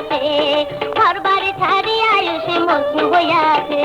হইয়াছে, ঘর বাড়ি ছাড়ি আয়ুষে মগ্ন হইয়াছে।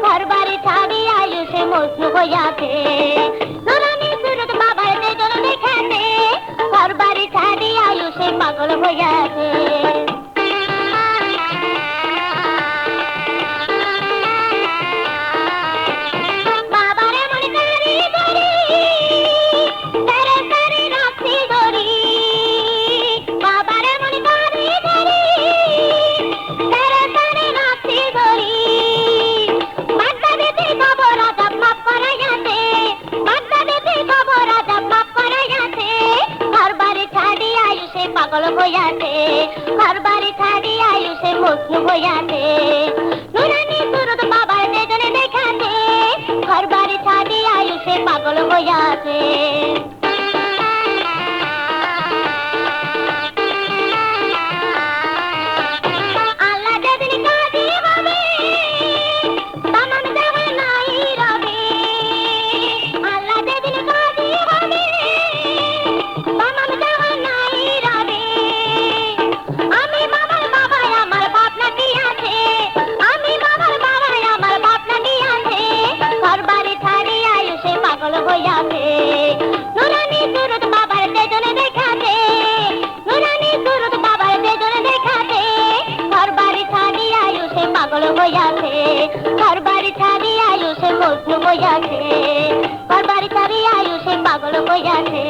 ঘর বাড়ি ছাড়ি আয়ুষে মগ্ন হইয়াছে, নুরানি সুরত বাবার দেজন দেখাতে, ঘর বাড়ি ছাড়ি আয়ুষে পাগল হইয়াছে। পাগল হইয়াছে, ঘর বাড়ি ছাড়ি আয়ুষে মগ্ন হইয়াছে, নুরানি সুরত বাবার দেজনে দেখাতে, ঘর বাড়ি ছাড়ি আয়ুষে পাগল হইয়াছে। নুরানি সুরত বাবার দেজনে দেখাতে, নুরানি সুরত বাবার দেজনে দেখাতে, ঘর বাড়ি ছাড়ি আয়ুষে পাগল হইয়াছে, ঘর বাড়ি ছাড়ি আয়ুষে মগ্ন হইয়াছে, ঘর বাড়ি ছাড়ি আয়ুষে পাগল হইয়াছে।